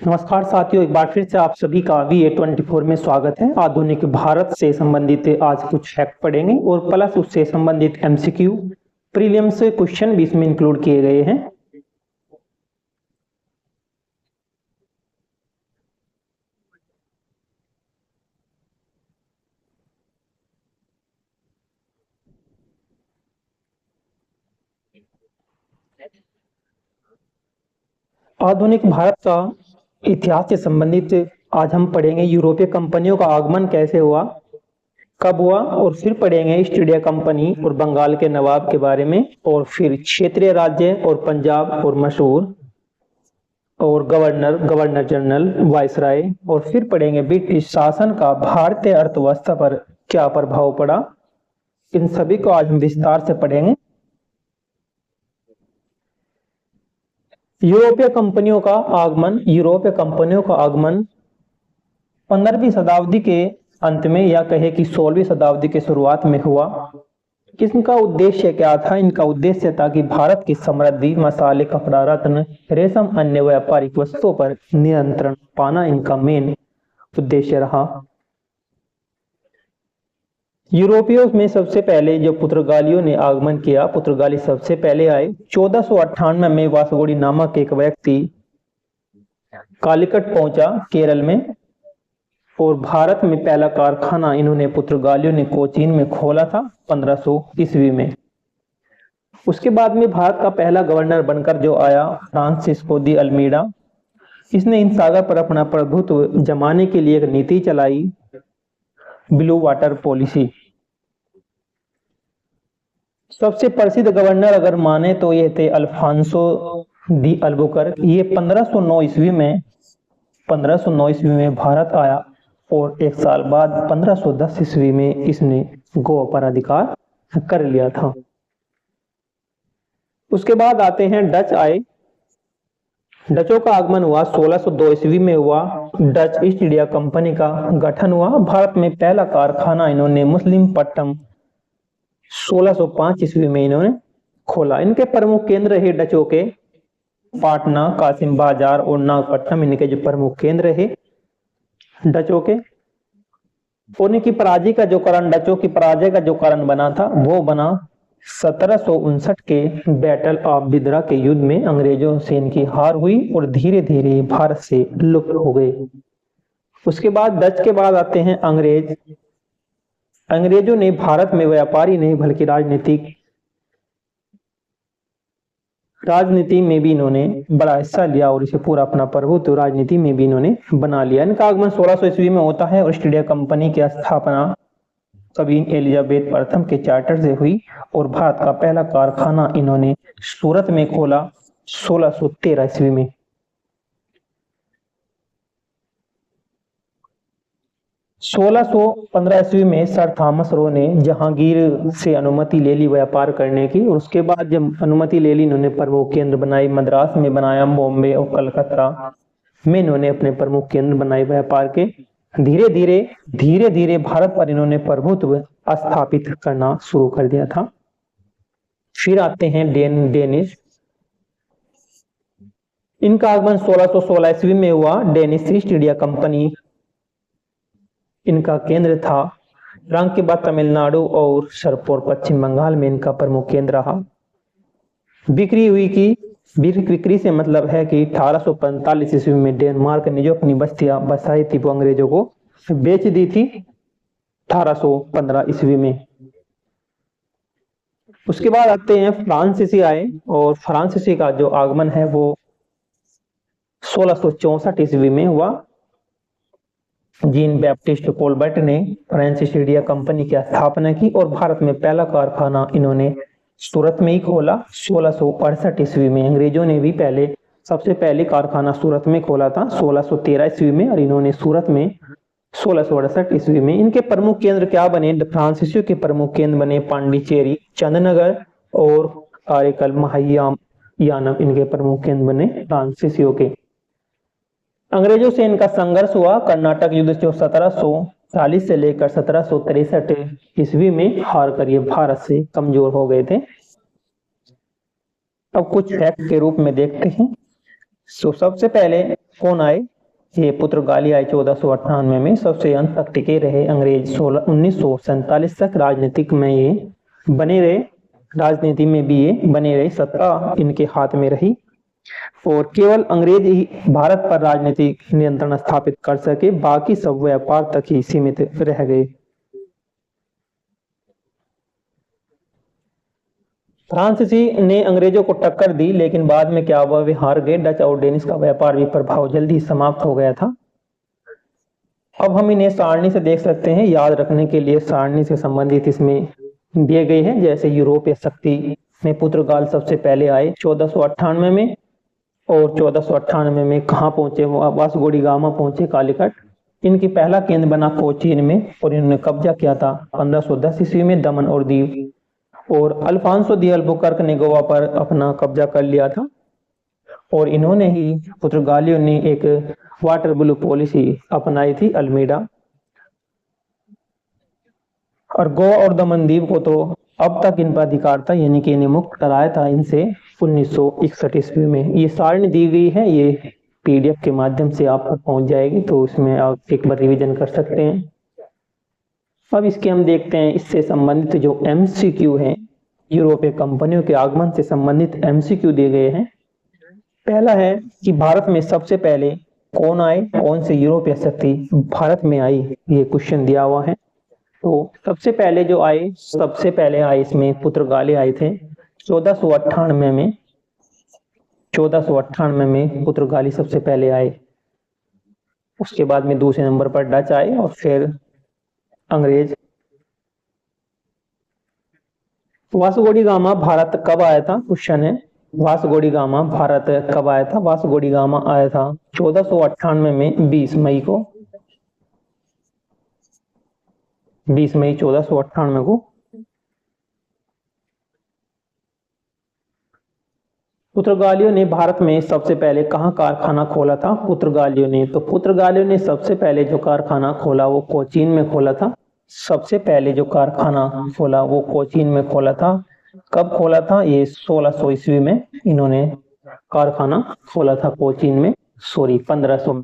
नमस्कार साथियों, एक बार फिर से आप सभी का VA24 में स्वागत है। आधुनिक भारत से संबंधित आज कुछ फैक्ट पढ़ेंगे और प्लस उससे संबंधित MCQ प्रीलिम्स क्वेश्चन भी इसमें इंक्लूड किए गए हैं। आधुनिक भारत का इतिहास से संबंधित आज हम पढ़ेंगे यूरोपीय कंपनियों का आगमन कैसे हुआ, कब हुआ, और फिर पढ़ेंगे ईस्ट इंडिया कंपनी और बंगाल के नवाब के बारे में, और फिर क्षेत्रीय राज्य और पंजाब और मशहूर और गवर्नर जनरल, वायसराय, और फिर पढ़ेंगे ब्रिटिश शासन का भारतीय अर्थव्यवस्था पर क्या प्रभाव पड़ा। इन सभी को आज हम विस्तार से पढ़ेंगे। यूरोपीय कंपनियों का आगमन 15वीं शताब्दी के अंत में या कहे कि 16वीं शताब्दी के शुरुआत में हुआ। इनका उद्देश्य क्या था? इनका उद्देश्य था कि भारत की समृद्धि, मसाले, कपड़ा, रत्न, रेशम, अन्य व्यापारिक वस्तुओं पर नियंत्रण पाना इनका मेन उद्देश्य रहा। यूरोपियों में सबसे पहले जो पुर्तगालियों ने आगमन किया, पुर्तगाली सबसे पहले आए। 1498 में वासगोड़ी नामक एक व्यक्ति कालीकट पहुंचा केरल में, और भारत में पहला कारखाना इन्होंने पुर्तगालियों ने कोचीन में खोला था 1500 ईस्वी में। उसके बाद में भारत का पहला गवर्नर बनकर जो आया, फ्रांसिस्को दी अल्मीडा, इसने इन सागर पर अपना प्रभुत्व जमाने के लिए एक नीति चलाई, ब्लू वाटर पॉलिसी। सबसे प्रसिद्ध गवर्नर अगर माने तो ये थे अल्फांसो दी अल्बुकर्क। ये 1509 ईस्वी में भारत आया, और एक साल बाद 1510 ईस्वी में इसने गोवा पर अधिकार कर लिया था। उसके बाद आते हैं डच आए। डचों का आगमन हुआ 1602 ईस्वी में हुआ। डच ईस्ट इंडिया कंपनी का गठन हुआ। भारत में पहला कारखाना इन्होंने मुस्लिम पट्टम 1605 ईस्वी में इन्होंने खोला। इनके प्रमुख केंद्र रहे डचों के पाटना, कासिम बाजार और नागपट्टनम, इनके जो प्रमुख केंद्र रहे डचों के। उनकी पराजय का जो कारण, डचों की पराजय का जो कारण बना था, वो बना 1759 के बैटल ऑफ बिदरा के युद्ध में अंग्रेजों से इनकी हार हुई और धीरे धीरे भारत से लुप्त हो गए। उसके बाद डच के बाद आते हैं अंग्रेज। अंग्रेजों ने भारत में व्यापारी नहीं बल्कि राजनीति में भी इन्होंने बड़ा हिस्सा लिया, और इसे पूरा अपना प्रभुत्व राजनीति में भी इन्होंने बना लिया। इनका आगमन 1600 ईस्वी में होता है, और ईस्ट इंडिया कंपनी की स्थापना क्वीन एलिजाबेथ प्रथम के चार्टर से हुई, और भारत का पहला कारखाना इन्होंने सूरत में खोला 1613 ईस्वी में। 1615 ईस्वी में सर थॉमस रो ने जहांगीर से अनुमति ले ली व्यापार करने की, और उसके बाद जब अनुमति ले ली, इन्होंने प्रमुख केंद्र बनाई, मद्रास में बनाया, बॉम्बे और कलकत्ता में इन्होंने अपने प्रमुख केंद्र बनाए व्यापार के। धीरे धीरे भारत पर इन्होंने प्रभुत्व स्थापित करना शुरू कर दिया था। फिर आते हैं डेनिश। इनका आगमन 1616 ईस्वी में हुआ। डेनिश ईस्ट इंडिया कंपनी इनका केंद्र था। रंग के बाद तमिलनाडु और सरपोर पश्चिम बंगाल में इनका प्रमुख केंद्र रहा। बिक्री से मतलब है कि 1845 ईस्वी में डेनमार्क ने जो अपनी बस्तियां बसाई थी, वो अंग्रेजों को बेच दी थी 1815 ईस्वी में। उसके बाद आते हैं फ्रांसीसी आए, और फ्रांसीसी का जो आगमन है वो 1664 ईस्वी में हुआ। जीन बैप्टिस्ट कोलबर्ट ने फ्रेंच ईस्ट इंडिया कंपनी की स्थापना की, और भारत में पहला कारखाना इन्होंने सूरत में ही खोला 1668 ईस्वी में। अंग्रेजों ने भी सबसे पहले कारखाना सूरत में खोला था 1613 ईस्वी में, और इन्होंने सूरत में 1668 ईस्वी में। इनके प्रमुख केंद्र क्या बने? फ्रांसीसियों के प्रमुख केंद्र बने पांडिचेरी, चंदनगर और कारेकल, महायानम, इनके प्रमुख केंद्र बने फ्रांसीसियों के। अंग्रेजों से इनका संघर्ष हुआ। कर्नाटक युद्ध जो 1740 से लेकर 1763 ईस्वी में हार कर ये भारत से कमजोर हो गए थे। अब कुछ फैक्ट के रूप में देखते हैं। सबसे पहले कौन आए? ये पुर्तगाली आए 1498 में, सबसे अंत तक टिके रहे अंग्रेज 1947 तक राजनीतिक में ये बने रहे, राजनीति में भी ये बने रहे, सत्ता इनके हाथ में रही और केवल अंग्रेज ही भारत पर राजनीतिक नियंत्रण स्थापित कर सके, बाकी सब व्यापार तक ही सीमित रह गए। फ्रांसीसी ने अंग्रेजों को टक्कर दी, लेकिन बाद में क्या हुआ, वे हार गए। डच और डेनिश का व्यापार भी प्रभाव जल्दी समाप्त हो गया था। अब हम इन्हें सारणी से देख सकते हैं, याद रखने के लिए सारणी से संबंधित इसमें दिए गए हैं। जैसे यूरोपीय शक्ति में पुर्तगाल सबसे पहले आए 1498 में, और 1498 में कहाँ पहुंचे, वास्को डी गामा पहुंचे कालीकट। इनकी पहला केंद्र बना कोचीन में और इन्होंने कब्जा किया था 1510 ईस्वी में दमन और दीव, और अल्फांसो दी अल्बुकर्क ने गोवा पर अपना कब्जा कर लिया था। और इन्होंने ही पुर्तगालियों ने एक वाटर ब्लू पॉलिसी अपनाई थी, अल्मीडा। और गोवा और दमन दीव को तो अब तक इन पर अधिकार था, यानी कि इन्हें मुक्त कराया था इनसे 1961 ईस्वी में। ये सारणी दी गई है, ये पीडीएफ के माध्यम से आप तक पहुंच जाएगी, तो इसमें आप एक बार रिवीजन कर सकते हैं। अब इसके हम देखते हैं इससे संबंधित जो एमसीक्यू हैं, यूरोपीय कंपनियों के आगमन से संबंधित एमसीक्यू दिए गए हैं। पहला है कि भारत में सबसे पहले कौन आए, कौन से यूरोपीय शक्ति भारत में आई, ये क्वेश्चन दिया हुआ है। तो सबसे पहले आए इसमें पुर्तगाली आए थे 1498 में। 1498 में पुर्तगाली सबसे पहले आए। उसके बाद में दूसरे नंबर पर डच आए और फिर अंग्रेज। वास्को डी गामा भारत कब आया था, क्वेश्चन है। वास्को डी गामा भारत कब आया था? वास्को डी गामा आया था 1498 में 20 मई को, 20 मई 1498 को। पुर्तगालियों ने भारत में सबसे पहले कहाँ कारखाना खोला था? पुर्तगालियों ने सबसे पहले जो कारखाना खोला वो कोचीन में खोला था। सबसे पहले जो कारखाना खोला वो कोचीन में खोला था। कब खोला था? ये 1600 ईस्वी में इन्होंने कारखाना खोला था कोचीन में, 1500 में।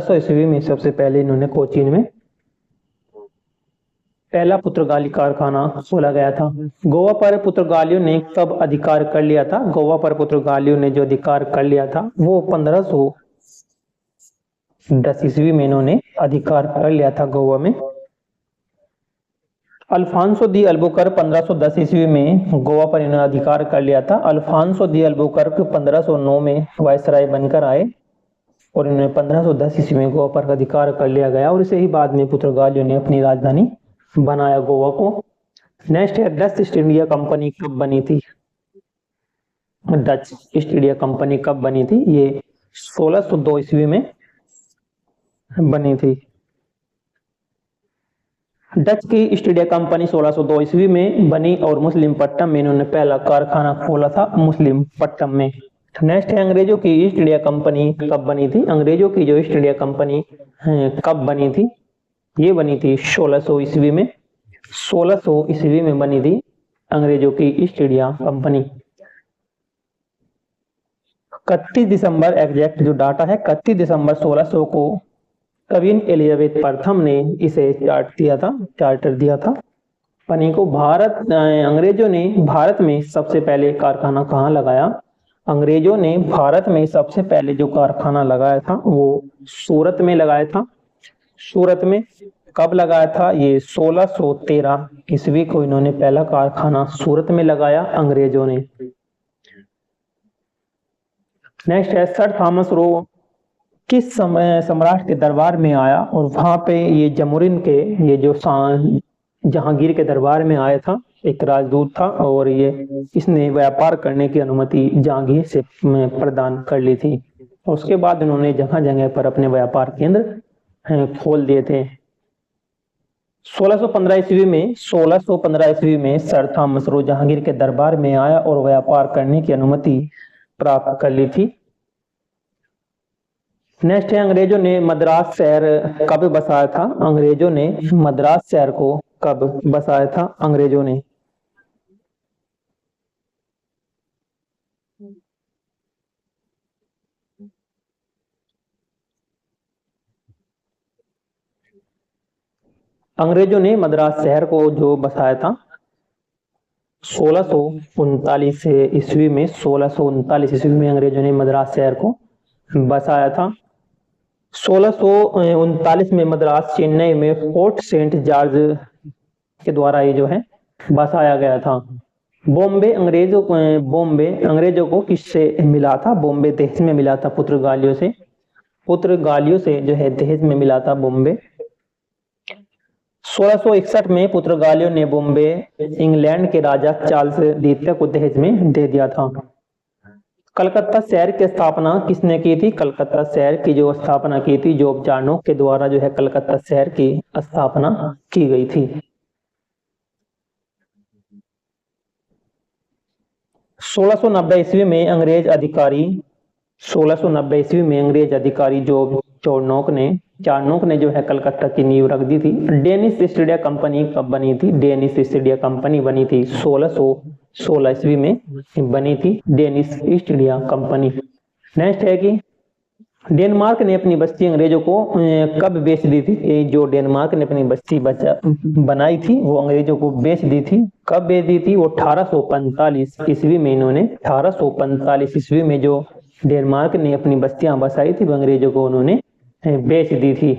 ईस्वी में सबसे पहले इन्होंने कोचीन में पहला पुर्तगाली कारखाना खोला गया था। गोवा पर पुर्तगालियों ने कब अधिकार कर लिया था? गोवा पर पुर्तगालियों ने जो अधिकार कर लिया था वो 1510 ईस्वी में इन्होंने अधिकार कर लिया था गोवा में। अल्फांसो दी अल्बुकर्क 1510 ईस्वी में गोवा पर इन्होंने अधिकार कर लिया था। अल्फांसो दी अल्बुकर्क 1509 में वायसराय बनकर आए और इन्होंने 1510 ईस्वी में गोवा पर अधिकार कर लिया गया, और इसे ही बाद में पुर्तगालियों ने अपनी राजधानी बनाया गोवा को। नेक्स्ट है डच ईस्ट इंडिया कंपनी कब बनी थी? डच ईस्ट इंडिया कंपनी कब बनी थी? ये 1602 ईस्वी में बनी थी। डच की ईस्ट इंडिया कंपनी 1602 ईस्वी में बनी और मुस्लिम पट्टम में इन्होंने पहला कारखाना खोला था, मुस्लिम पट्टम में। नेक्स्ट है अंग्रेजों की ईस्ट इंडिया कंपनी कब बनी थी? अंग्रेजों की जो ईस्ट इंडिया कंपनी कब बनी थी? ये बनी थी 1600 ईस्वी में। 1600 ईस्वी में बनी थी अंग्रेजों की ईस्ट इंडिया कंपनी। 31 दिसंबर एग्जैक्ट जो डाटा है, 31 दिसंबर 1600 को क्वीन एलिजाबेथ प्रथम ने इसे चार्टर दिया था पनी को। अंग्रेजों ने भारत में सबसे पहले कारखाना कहाँ लगाया? अंग्रेजों ने भारत में सबसे पहले जो कारखाना लगाया था वो सूरत में लगाया था। सूरत में कब लगाया था? ये 1613 ईस्वी को इन्होंने पहला कारखाना सूरत में लगाया अंग्रेजों ने। नेक्स्ट है सर थॉमस रो किस समय सम्राट के दरबार में आया? और वहां पे ये जमुरिन के ये जो जहांगीर के दरबार में आया था, एक राजदूत था, और ये इसने व्यापार करने की अनुमति जहांगीर से प्रदान कर ली थी। और उसके बाद उन्होंने जगह जगह पर अपने व्यापार केंद्र खोल दिए थे। 1615 ईस्वी में सर थॉमस रो जहांगीर के दरबार में आया और व्यापार करने की अनुमति प्राप्त कर ली थी। नेक्स्ट है अंग्रेजों ने मद्रास शहर कब बसाया था? अंग्रेजों ने मद्रास शहर को कब बसाया था? अंग्रेजों ने अंग्रेजों ने मद्रास शहर को जो बसाया था 1639 ईस्वी में, 1639 ईस्वी में अंग्रेजों ने मद्रास शहर को बसाया था। 1639 में मद्रास चेन्नई में फोर्ट सेंट जॉर्ज के द्वारा ये जो है बसाया गया था। बॉम्बे अंग्रेजों को किससे मिला था? बॉम्बे दहेज में मिला था पुर्तगालियों से जो है दहेज में मिला था बॉम्बे। 1661 में पुर्तगालियों ने बॉम्बे इंग्लैंड के राजा चार्ल्स द्वितीय को दहेज में दे दिया था। कलकत्ता शहर की स्थापना किसने की थी? कलकत्ता शहर की जो स्थापना की थी जॉर्ज चार्नोक के द्वारा जो है कलकत्ता शहर की स्थापना की गई थी। 1690 ईस्वी में अंग्रेज अधिकारी जॉर्ज चार्नोक ने जो है कलकत्ता की नींव रख दी थी। डेनिश ईस्ट इंडिया कंपनी कब बनी थी? डेनिश ईस्ट इंडिया कंपनी बनी थी 1616 ईस्वी में बनी थी Danish east India company. Next है कि डेनमार्क ने अपनी बस्ती अंग्रेजों को कब बेच दी थी? जो डेनमार्क ने अपनी बस्ती बनाई थी वो अंग्रेजों को बेच दी थी। कब बेच दी थी? वो 1845 ईस्वी में इन्होंने 1845 ईस्वी में जो डेनमार्क ने अपनी बस्तियां बसाई थी वो अंग्रेजों को उन्होंने बेच दी थी।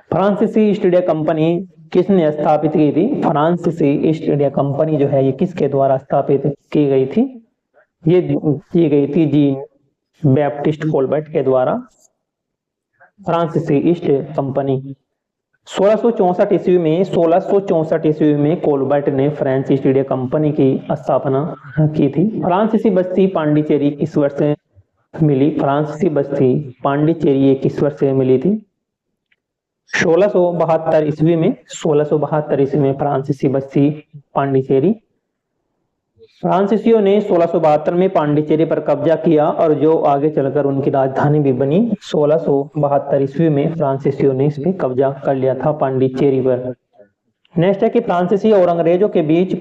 फ्रांसीसी ईस्ट इंडिया कंपनी किसने स्थापित की थी? फ्रांसीसी ईस्ट इंडिया कंपनी जो है ये किसके द्वारा स्थापित की गई थी? ये की गई थी जीन बैप्टिस्ट कोलबर्ट के द्वारा। फ्रांसीसी ईस्ट कंपनी 1664 ईस्वी में कोलबर्ट ने फ्रेंच ईस्ट इंडिया कंपनी की स्थापना की थी। फ्रांसीसी बस्ती पांडिचेरी किस वर्ष मिली? फ्रांसीसी बस्ती पांडिचेरी किस वर्ष से मिली थी? 1672 ईस्वी में। 1672 ईस्वी में फ्रांसीसी बस्ती पांडिचेरी। फ्रांसीसियों ने 1672 में पांडिचेरी पर कब्जा किया और जो आगे चलकर उनकी राजधानी भी बनी। 1672 ईस्वी में फ्रांसीसियों ने इस पे कब्जा कर लिया था पांडिचेरी पर। नेक्स्ट है कि फ्रांसीसी और अंग्रेजों के बीच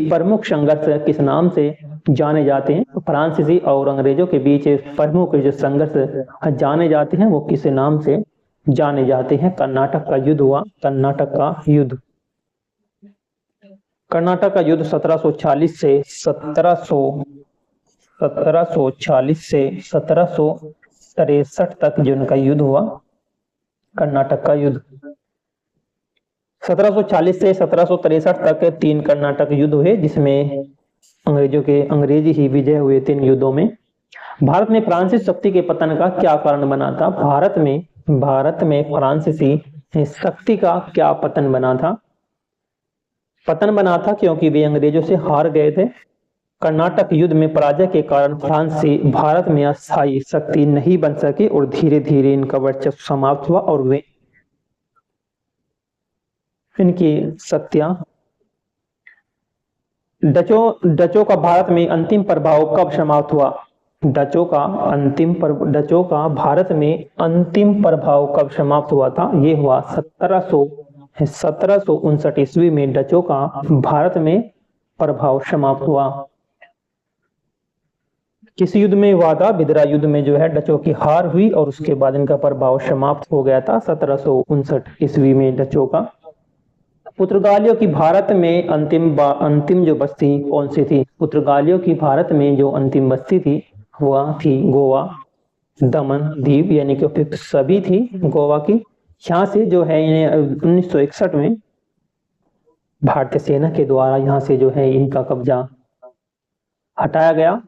प्रमुख संघर्ष किस नाम से जाने जाते हैं? फ्रांसीसी और अंग्रेजों के बीच प्रमुख जो संघर्ष जाने जाते हैं वो किस नाम से जाने जाते हैं? कर्नाटक का युद्ध हुआ। कर्नाटक का युद्ध 1740 से 1763 तक जो उनका युद्ध हुआ कर्नाटक का युद्ध। 1740 से 1763 तक 3 कर्नाटक युद्ध हुए जिसमें अंग्रेज ही विजय हुए 3 युद्धों में। भारत में फ्रांसीसी शक्ति के पतन का क्या कारण बना था? भारत में फ्रांसीसी शक्ति का क्या पतन बना था? क्योंकि वे अंग्रेजों से हार गए थे। कर्नाटक युद्ध में पराजय के कारण फ्रांसीसी भारत में अस्थायी शक्ति नहीं बन सके और धीरे धीरे इनका वर्चस्व समाप्त हुआ और वे इनकी शक्तियां डचों का भारत में अंतिम प्रभाव कब समाप्त हुआ? डचों का भारत में अंतिम प्रभाव कब समाप्त हुआ था? ये हुआ 1759 ईस्वी में डचों का भारत में प्रभाव समाप्त हुआ। किस युद्ध में हुआ था? बिदरा युद्ध में जो है डचों की हार हुई और उसके बाद इनका प्रभाव समाप्त हो गया था 1759 ईस्वी में डचों का। पुर्तगालियों की भारत में अंतिम जो बस्ती कौन सी थी? पुर्तगालियों की भारत में जो अंतिम बस्ती थी वह थी गोवा, दमन द्वीप यानी कि उपयुक्त सभी थी गोवा की। यहाँ से जो है इन्हें 1961 में भारतीय सेना के द्वारा यहाँ से जो है इनका कब्जा हटाया गया।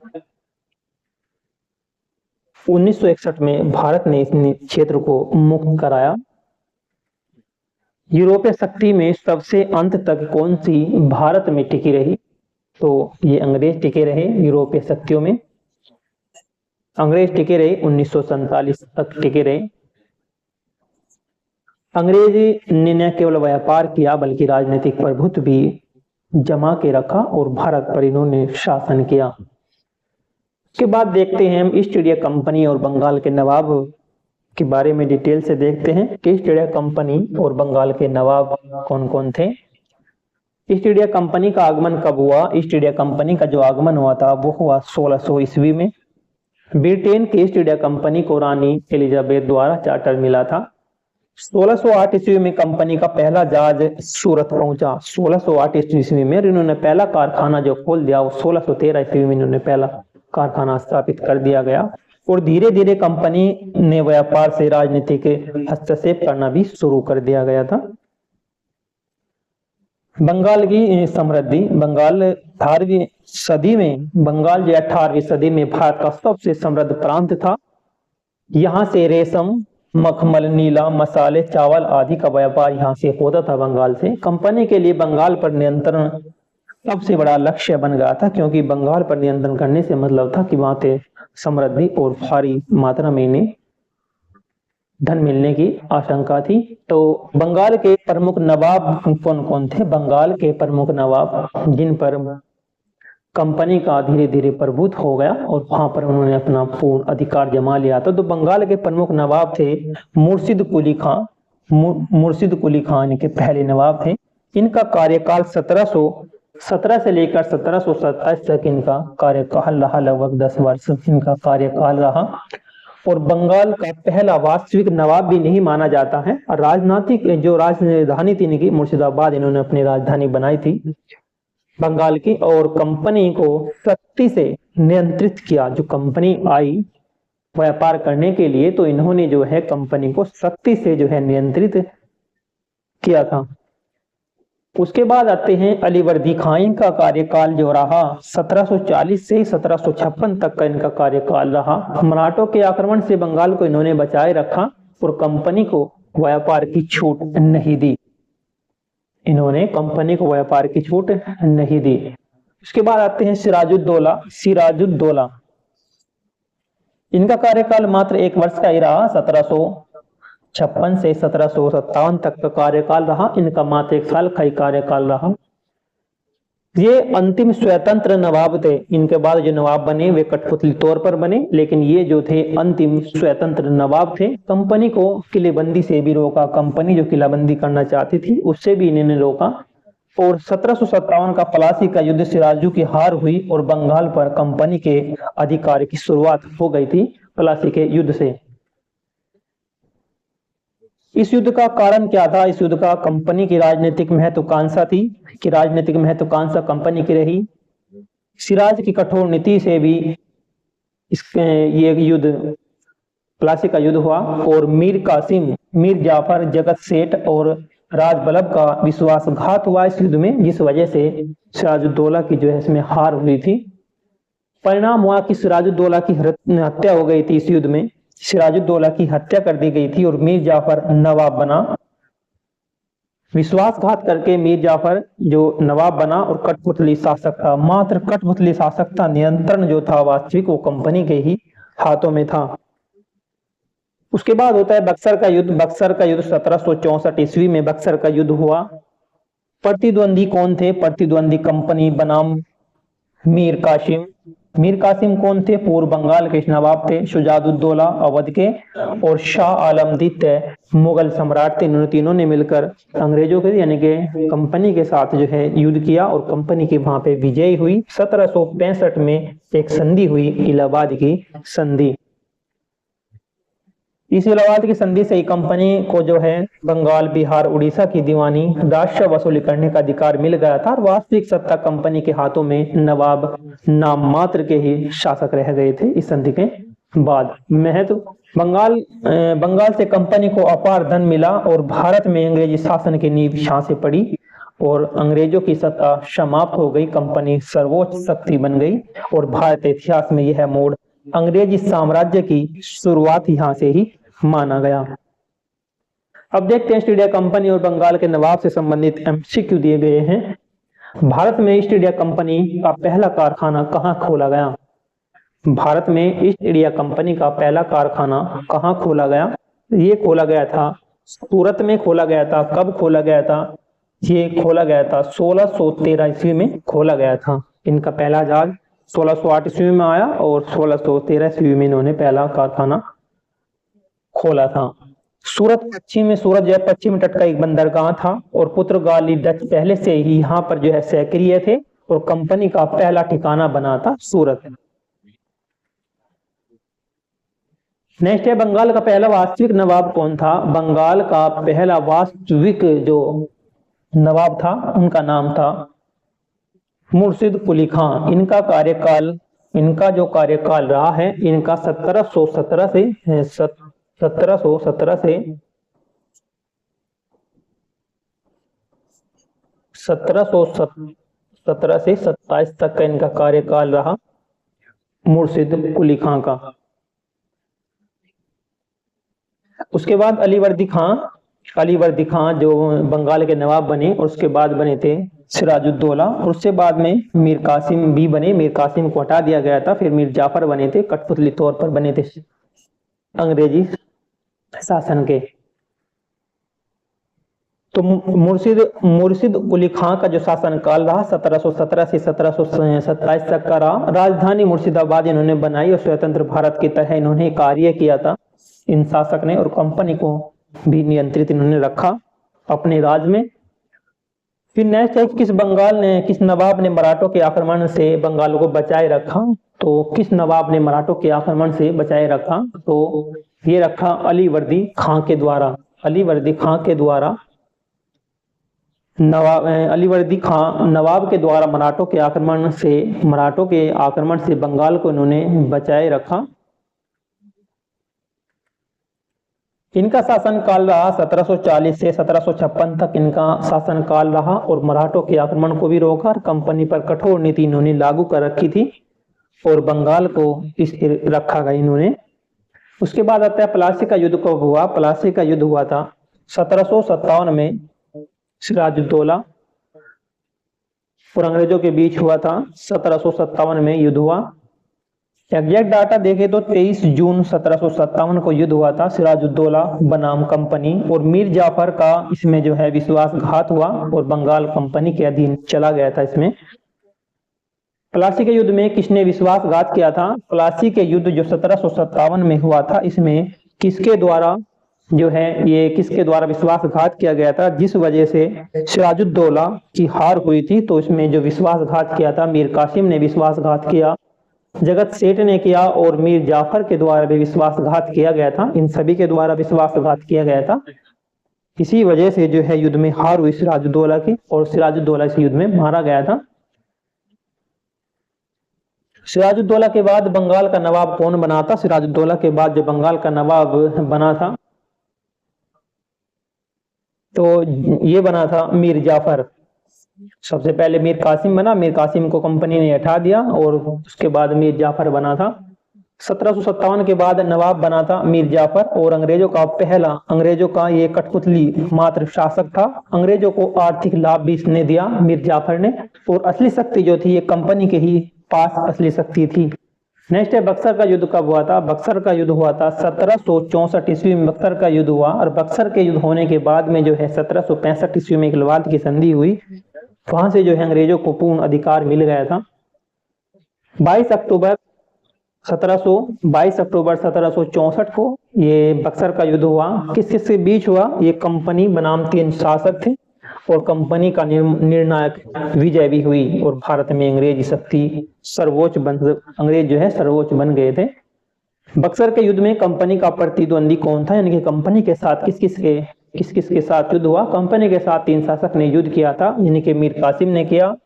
1961 में भारत ने इस क्षेत्र को मुक्त कराया। यूरोपीय शक्ति में सबसे अंत तक कौन सी भारत में टिकी रही? तो ये अंग्रेज टिके रहे। यूरोपीय शक्तियों में अंग्रेज टिके रहे, 1947 तक टिके रहे। अंग्रेज ने न केवल व्यापार किया बल्कि राजनीतिक प्रभुत्व भी जमा के रखा और भारत पर इन्होंने शासन किया। उसके बाद देखते हैं हम ईस्ट इंडिया कंपनी और बंगाल के नवाब के बारे में डिटेल से देखते हैं कि ईस्ट इंडिया कंपनी और बंगाल के नवाब कौन कौन थे। ईस्ट इंडिया कंपनी का आगमन कब हुआ? ईस्ट इंडिया कंपनी का जो आगमन हुआ था वो हुआ 1600 ईस्वी में। ब्रिटेन की ईस्ट इंडिया कंपनी को रानी एलिजाबेथ द्वारा चार्टर मिला था। 1608 ईस्वी में कंपनी का पहला जहाज सूरत पहुंचा। 1608 ईस्वी में इन्होंने पहला कारखाना जो खोल दिया, वो 1613 ईस्वी में इन्होंने पहला कारखाना स्थापित कर दिया गया। और धीरे धीरे कंपनी ने व्यापार से राजनीतिक हस्तक्षेप करना भी शुरू कर दिया गया था। बंगाल की समृद्धि। बंगाल 18वीं सदी में बंगाल जो 18वीं सदी में भारत का सबसे समृद्ध प्रांत था। यहाँ से रेशम, मखमल, नीला, मसाले, चावल आदि का व्यापार यहाँ से होता था बंगाल से। कंपनी के लिए बंगाल पर नियंत्रण सबसे बड़ा लक्ष्य बन गया था, क्योंकि बंगाल पर नियंत्रण करने से मतलब था कि वहां से समृद्धि और भारी मात्रा में इन्हें धन मिलने की आशंका थी। तो बंगाल के प्रमुख नवाब कौन कौन थे? बंगाल के प्रमुख नवाब जिन पर कंपनी का धीरे धीरे प्रभुत्व हो गया और वहां पर उन्होंने अपना पूर्ण अधिकार जमा लिया था। तो बंगाल के प्रमुख नवाब थे मुर्शिद कुली खां। मुर्शिद कुली खां इनके पहले नवाब थे। इनका कार्यकाल 1717 से लेकर 1727 तक इनका कार्यकाल रहा, लगभग 10 वर्ष इनका कार्यकाल रहा। और बंगाल का पहला वास्तविक नवाब भी नहीं माना जाता है। और राजनीतिक जो राजधानी थी इनकी मुर्शिदाबाद, इन्होंने अपनी राजधानी बनाई थी बंगाल की। और कंपनी को सख्ती से नियंत्रित किया। जो कंपनी आई व्यापार करने के लिए, तो इन्होंने जो है कंपनी को सख्ती से जो है नियंत्रित किया था। उसके बाद आते हैं अलीवर्दी खां। इनका कार्यकाल जो रहा 1740 से 1756 तक का इनका कार्यकाल रहा। मराठों के आक्रमण से बंगाल को इन्होंने बचाए रखा और कंपनी को व्यापार की छूट नहीं दी। इन्होंने कंपनी को व्यापार की छूट नहीं दी। उसके बाद आते हैं सिराजुद्दौला। सिराजुद्दौला इनका कार्यकाल मात्र 1 वर्ष का ही रहा। 1756 से 1757 तक का कार्यकाल रहा। इनका मात्र 1 साल का ही कार्यकाल रहा। ये अंतिम स्वतंत्र नवाब थे। इनके बाद जो नवाब बने वे कठपुतली तौर पर बने, लेकिन ये जो थे अंतिम स्वतंत्र नवाब थे। कंपनी को किलेबंदी से भी रोका। कंपनी जो किलाबंदी करना चाहती थी उससे भी इन्होंने रोका। और 1757 का प्लासी का युद्ध सिराजू की हार हुई और बंगाल पर कंपनी के अधिकार की शुरुआत हो गई थी प्लासी के युद्ध से। इस युद्ध का कारण क्या था? इस युद्ध का कंपनी की राजनीतिक महत्वाकांक्षा थी कि राजनीतिक महत्वाकांक्षा कंपनी की रही। सिराज की कठोर नीति से भी ये युद्ध प्लासी का युद्ध हुआ। और मीर कासिम, मीर जाफर, जगत सेठ और राज बल्लभ का विश्वासघात हुआ इस युद्ध में, जिस वजह से सिराजुद्दौला की जो है इसमें हार हुई थी। परिणाम हुआ कि सिराजुद्दौला की हत्या हो गई थी इस युद्ध में। सिराजुद्दौला की हत्या कर दी गई थी और मीर जाफर नवाब बना। विश्वासघात करके मीर जाफर जो नवाब बना और कठपुतली शासक था। मात्र कठपुतली शासक था, नियंत्रण जो था वास्तविक वो कंपनी के ही हाथों में था। उसके बाद होता है बक्सर का युद्ध। बक्सर का युद्ध 1764 ईस्वी में बक्सर का युद्ध हुआ। प्रतिद्वंदी कौन थे? प्रतिद्वंदी कंपनी बनाम मीर कासिम। मीर कासिम कौन थे? पूर्व बंगाल के नवाब थे। शुजाउद्दौला अवध के और शाह आलम द्वितीय मुगल सम्राट थे। इन्होंने तीनों ने मिलकर अंग्रेजों के यानी कि कंपनी के साथ जो है युद्ध किया और कंपनी की वहां पे विजय हुई। 1765 में एक संधि हुई, इलाहाबाद की संधि। इस इलाहाबाद की संधि से ही कंपनी को जो है बंगाल, बिहार, उड़ीसा की दीवानी राजस्व वसूली करने का अधिकार मिल गया था। और वास्तविक सत्ता कंपनी के हाथों में नवाब नाम मात्र के ही शासक रह गए थे इस संधि के बाद। महत्व बंगाल से कंपनी को अपार धन मिला और भारत में अंग्रेजी शासन की नींव यहाँ से पड़ी और अंग्रेजों की सत्ता समाप्त हो गई। कंपनी सर्वोच्च शक्ति बन गई और भारत इतिहास में यह मोड़ अंग्रेजी साम्राज्य की शुरुआत यहाँ से ही माना गया। अब देखते हैं ईस्ट इंडिया कंपनी और बंगाल के नवाब से संबंधित एमसीक्यू दिए गए हैं। भारत में ईस्ट इंडिया कंपनी का पहला कारखाना कहाँ खोला गया? भारत में ईस्ट इंडिया कंपनी का पहला कारखाना कहाँ खोला गया? ये खोला गया था सूरत में खोला गया था। कब खोला गया था? ये खोला गया था 1613 ईस्वी में खोला गया था। इनका पहला जहाज 1608 ईस्वी में आया और 1613 ईस्वी में इन्होंने पहला कारखाना खोला था। सूरत पश्चिम में, सूरत जो है पश्चिमी तट का एक बंदरगाह था और पुर्तगाली डच पहले से ही यहाँ पर जो है सक्रिय थे और कंपनी का पहला ठिकाना बना था सूरत। नेक्स्ट है बंगाल का पहला वास्तविक नवाब कौन था। बंगाल का पहला वास्तविक जो नवाब था उनका नाम था मुर्शिद कुली खां। इनका जो कार्यकाल रहा है इनका 1717 से 1717 से 27 तक का इनका कार्यकाल रहा मुर्शिद कुली खां का। उसके बाद अलीवर्दी खां जो बंगाल के नवाब बने और उसके बाद बने थे सिराजुद्दौला, और उससे बाद में मीर कासिम भी बने। मीर कासिम को हटा दिया गया था, फिर मीर जाफर बने थे, कठपुतली तौर पर बने थे अंग्रेजी शासन के। तो मुर्शिद कुली खां का जो शासन काल रहा 1717 से 1727 तक का रहा। राजधानी मुर्शिदाबाद इन्होंने बनाई और स्वतंत्र भारत की तरह इन्होंने कार्य किया था इन शासक ने, और कंपनी को भी नियंत्रित इन्होंने रखा अपने राज में। फिर नेक्स्ट है किस नवाब ने मराठों के आक्रमण से बंगाल को बचाए रखा। तो किस नवाब ने मराठों के आक्रमण से बचाए रखा, तो ये रखा अलीवर्दी खां के द्वारा। अलीवर्दी खां नवाब के द्वारा मराठों के आक्रमण से बंगाल को इन्होंने बचाए रखा। इनका शासन काल रहा 1740 से 1756 तक इनका शासन काल रहा, और मराठों के आक्रमण को भी रोका और कंपनी पर कठोर नीति इन्होंने लागू कर रखी थी और बंगाल को रखा गया इन्होंने। उसके बाद आता है प्लासी का युद्ध कब हुआ। प्लासी का युद्ध हुआ था 1757 में सिराजुद्दौला और अंग्रेजों के बीच हुआ था। 1757 में युद्ध हुआ। एग्जैक्ट डाटा देखें तो 23 जून 1757 को युद्ध हुआ था सिराजुद्दौला बनाम कंपनी, और मीर जाफर का इसमें जो है विश्वासघात हुआ और बंगाल कंपनी के अधीन चला गया था। इसमें प्लासी के युद्ध में किसने विश्वासघात किया था। प्लासी के युद्ध जो 1757 में हुआ था इसमें किसके द्वारा विश्वासघात किया गया था, जिस वजह से सिराजुद्दौला की हार हुई थी। तो इसमें जो विश्वासघात किया था मीर कासिम ने विश्वासघात किया, जगत सेठ ने किया, और मीर जाफर के द्वारा भी विश्वासघात किया गया था। इन सभी के द्वारा विश्वासघात किया गया था। इसी वजह से जो है युद्ध में हार हुई सिराजुद्दौला की, और सिराजुद्दौला इस युद्ध में मारा गया था। सिराजुद्दौला के बाद बंगाल का नवाब कौन बना था। सिराजुद्दौला के बाद जो बंगाल का नवाब बना था तो ये बना था मीर जाफर। सबसे पहले मीर कासिम बना, मीर कासिम को कंपनी ने हटा दिया और उसके बाद मीर जाफर बना था। 1757 के बाद नवाब बना था मीर जाफर, और अंग्रेजों का ये कठपुतली मात्र शासक था। अंग्रेजों को आर्थिक लाभ भी इसने दिया मीर जाफर ने, और असली शक्ति जो थी ये कंपनी के ही पास असली शक्ति थी। नेक्स्ट है बक्सर का युद्ध कब हुआ था। बक्सर का युद्ध हुआ था 1764 ईस्वी में बक्सर का युद्ध हुआ, और बक्सर के युद्ध होने के बाद में जो है 1765 ईस्वी में इलाहाबाद की संधि हुई। वहां से जो है अंग्रेजों को पूर्ण अधिकार मिल गया था। 22 अक्टूबर 1764 को ये बक्सर का युद्ध हुआ। किस के बीच हुआ। ये कंपनी बनाम 3 शासक थे, और कंपनी का निर्णायक विजय भी हुई, और भारत में अंग्रेजी शक्ति अंग्रेज जो है सर्वोच्च बन गए थे। बक्सर के युद्ध में कंपनी का प्रतिद्वंदी कौन था, यानी कि कंपनी के साथ किस किस के साथ युद्ध हुआ। कंपनी के साथ 3 शासक ने युद्ध किया था, यानी कि मीर कासिम ने किया,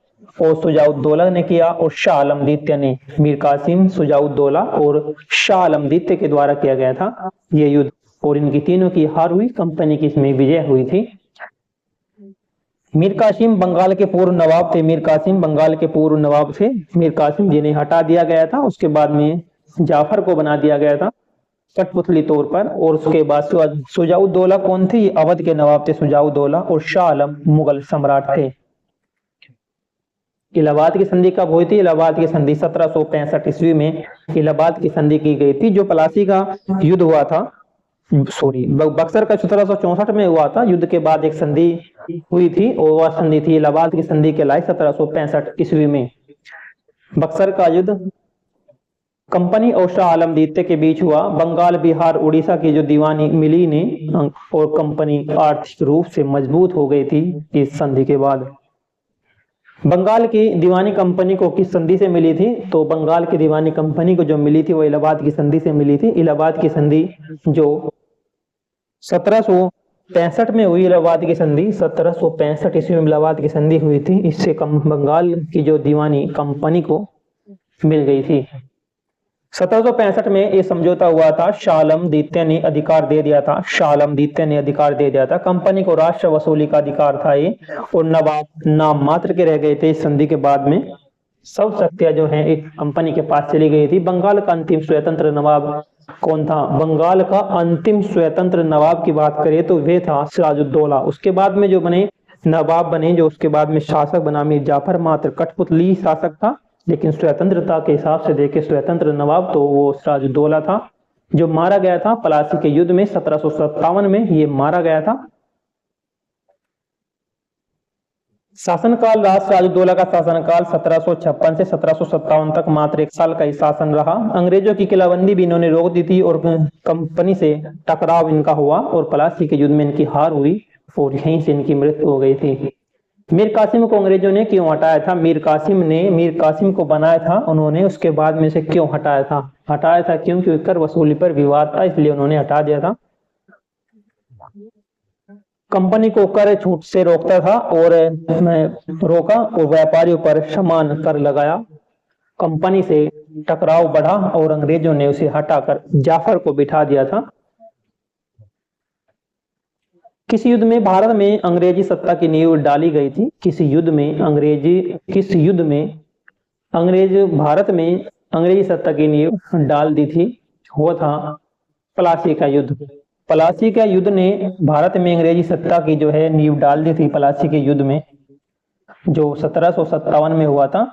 और शुजाउद्दौला ने किया, और शाह आलम द्वितीय ने। मीर कासिम, शुजाउद्दौला और शाह आलम द्वितीय के द्वारा किया गया था ये युद्ध, और इनकी तीनों की हार हुई, कंपनी की इसमें विजय हुई थी। मीर कासिम बंगाल के पूर्व नवाब थे। मीर कासिम जिन्हें हटा दिया गया था, उसके बाद में जाफर को बना दिया गया था कठपुतली तौर पर। और उसके बाद शुजाउद्दौला कौन थे, ये अवध के नवाब थे शुजाउद्दौला, और शाह आलम मुगल सम्राट थे। इलाहाबाद की संधि कब हुई थी। इलाहाबाद की संधि 1765 ईस्वी में इलाहाबाद की संधि की गई थी। जो प्लासी का युद्ध हुआ था, बक्सर का 1764 में हुआ था। युद्ध के बाद एक संधि हुई थी, और वह संधि थी इलाहाबाद की संधि कहलाई 1765 ईस्वी में। बक्सर का युद्ध कंपनी और शाह आलम द्वितीय के बीच हुआ। बंगाल, बिहार, उड़ीसा की जो दीवानी मिली ने, और कंपनी आर्थिक रूप से मजबूत हो गई थी इस संधि के बाद। बंगाल की दीवानी कंपनी को किस संधि से मिली थी? तो बंगाल की दीवानी कंपनी को जो मिली थी वो इलाहाबाद की संधि से मिली थी। इलाहाबाद की संधि जो 1765 में हुई, इलाहाबाद की संधि 1765 ईस्वी में इलाहाबाद की संधि हुई थी। इससे बंगाल की जो दीवानी कंपनी को मिल गई थी। 1765 में ये समझौता हुआ था। शाह आलम द्वितीय ने अधिकार दे दिया था। शाह आलम द्वितीय ने अधिकार दे दिया था। कंपनी को राष्ट्र वसूली का अधिकार था ये, और नवाब नाम मात्र के रह गए थे। इस संधि के बाद में सब शक्तियां जो है एक कंपनी के पास चली गई थी। बंगाल का अंतिम स्वतंत्र नवाब कौन था? बंगाल का अंतिम स्वतंत्र नवाब की बात करें तो वे था सिराजुद्दौला। उसके बाद में जो बने नवाब बने, जो उसके बाद में शासक बना मीर जाफर, मात्र कठपुतली शासक था। लेकिन स्वतंत्रता के हिसाब से देखे स्वतंत्र नवाब तो वो सिराजुद्दौला था, जो मारा गया था प्लासी के युद्ध में 1757 में ये मारा गया था। शासनकाल राज सिराजुद्दौला का शासनकाल 1756 से 1757 तक मात्र 1 साल का ही शासन रहा। अंग्रेजों की किलाबंदी भी इन्होंने रोक दी थी और कंपनी से टकराव इनका हुआ और प्लासी के युद्ध में इनकी हार हुई और यहीं से इनकी मृत्यु हो गई थी। मीर कासिम को अंग्रेजों ने क्यों हटाया था? मीर कासिम को बनाया था उन्होंने, उसके बाद में से क्यों हटाया था? हटाया था क्योंकि कर वसूली पर विवाद था, इसलिए उन्होंने हटा दिया था। कंपनी को कर छूट से रोकता था और रोका और व्यापारियों पर समान कर लगाया। कंपनी से टकराव बढ़ा और अंग्रेजों ने उसे हटाकर जाफर को बिठा दिया था। किस युद्ध में भारत में अंग्रेजी सत्ता की नींव डाली गई थी? किस युद्ध में भारत में अंग्रेजी सत्ता की नींव डाल दी थी? वो था प्लासी का युद्ध। प्लासी का युद्ध ने भारत में अंग्रेजी सत्ता की जो है नींव डाल दी थी। प्लासी के युद्ध में जो 1757 में हुआ था,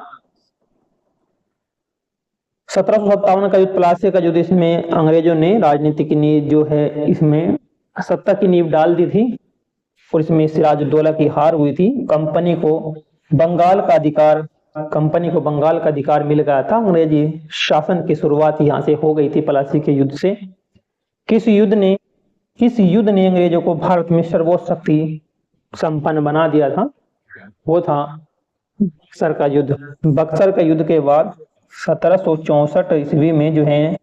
1757 का युद्ध, प्लासी का युद्ध, इसमें अंग्रेजों ने राजनीतिक नींव जो है इसमें सत्ता की नींव डाल दी थी और इसमें सिराजुद्दौला की हार हुई थी। कंपनी को बंगाल का अधिकार मिल गया था। अंग्रेजी शासन की शुरुआत यहां से हो गई थी प्लासी के युद्ध से। किस युद्ध ने अंग्रेजों को भारत में सर्वोच्च शक्ति संपन्न बना दिया था? वो था बक्सर का युद्ध। बक्सर का युद्ध के बाद 1764 ईस्वी में जो है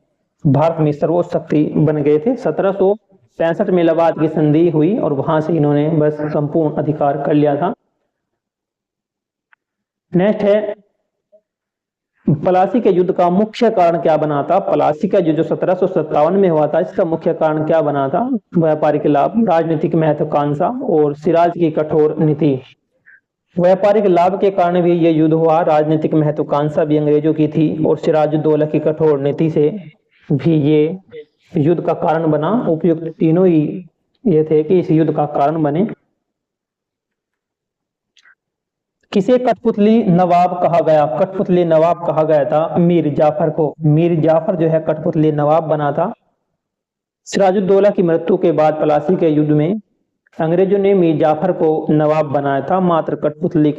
भारत में सर्वोच्च शक्ति बन गए थे। 1765 में इलाहाबाद की संधि हुई और वहां से इन्होंने बस संपूर्ण अधिकार कर लिया था। नेक्स्ट है, प्लासी के युद्ध का मुख्य कारण क्या बना था? प्लासी का युद्ध जो 1757 में हुआ था, इसका मुख्य कारण क्या बना था? व्यापारिक लाभ, राजनीतिक महत्वाकांक्षा और सिराज की कठोर नीति। व्यापारिक लाभ के कारण भी ये युद्ध हुआ, राजनीतिक महत्वाकांक्षा भी अंग्रेजों की थी और सिराजुद्दौला की कठोर नीति से भी ये युद्ध का कारण बना। उपयुक्त तीनों ही ये थे कि इस युद्ध का कारण बने। किसे कठपुतली नवाब कहा गया? कठपुतली नवाब कहा गया था मीर जाफर को। मीर जाफर जो है कठपुतली नवाब बना था। सिराजुद्दौला की मृत्यु के बाद प्लासी के युद्ध में अंग्रेजों ने मीर जाफर को नवाब बनाया था, मात्र कठपुतली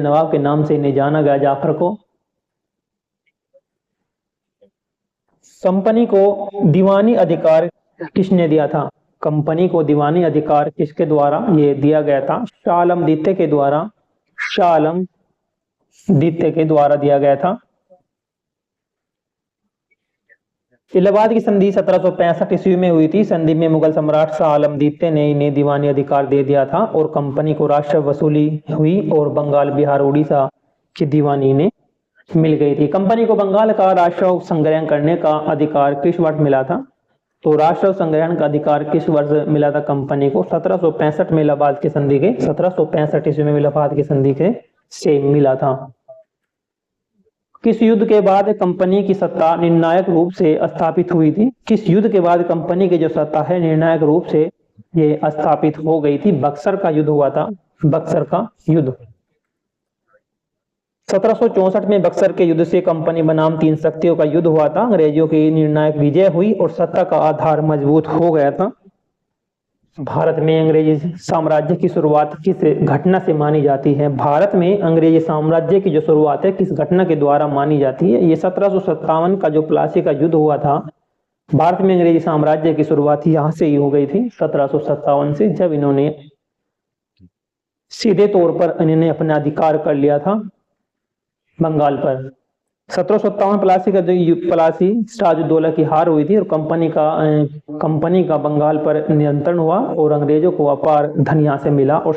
नवाब के नाम से नहीं जाना गया जाफर को। कंपनी को दीवानी अधिकार किसने दिया था? कंपनी को दीवानी अधिकार किसके द्वारा ये दिया गया था? शाह आलम द्वितीय के द्वारा दिया गया था। इलाहाबाद की संधि 1765 ईस्वी में हुई थी। संधि में मुगल सम्राट शाह आलम द्वितीय ने इन्हें दीवानी अधिकार दे दिया था और कंपनी को राष्ट्र वसूली हुई और बंगाल, बिहार, उड़ीसा की दीवानी ने मिल गई थी। कंपनी को बंगाल का राष्ट्र संग्रहण करने का अधिकार किस वर्ष मिला था? तो राष्ट्र संग्रहण का अधिकार किस वर्ष मिला था कंपनी को? 1765 में इलाहाबाद की संधि के 1765 ईस्वी में इलाहाबाद की संधि के से मिला था। किस युद्ध के बाद कंपनी की सत्ता निर्णायक रूप से स्थापित हुई थी? किस युद्ध के बाद कंपनी की जो सत्ता है निर्णायक रूप से ये स्थापित हो गई थी? बक्सर का युद्ध हुआ था। बक्सर का युद्ध 1764 में बक्सर के युद्ध से कंपनी बनाम 3 शक्तियों का युद्ध हुआ था। अंग्रेजों की निर्णायक विजय हुई और सत्ता का आधार मजबूत हो गया था। भारत में अंग्रेजी साम्राज्य की शुरुआत किस घटना से मानी जाती है? भारत में अंग्रेजी साम्राज्य की जो शुरुआत है किस घटना के द्वारा मानी जाती है? ये 1757 का जो प्लासी का युद्ध हुआ था, भारत में अंग्रेजी साम्राज्य की शुरुआत यहां से ही हो गई थी 1757 से, जब इन्होंने सीधे तौर पर इन्होंने अपना अधिकार कर लिया था बंगाल पर। 1757 प्लासी का जो प्लासी सिराजुद्दौला की हार हुई थी और कंपनी का बंगाल पर नियंत्रण हुआ और अंग्रेजों को अपार धन यहाँ से मिला और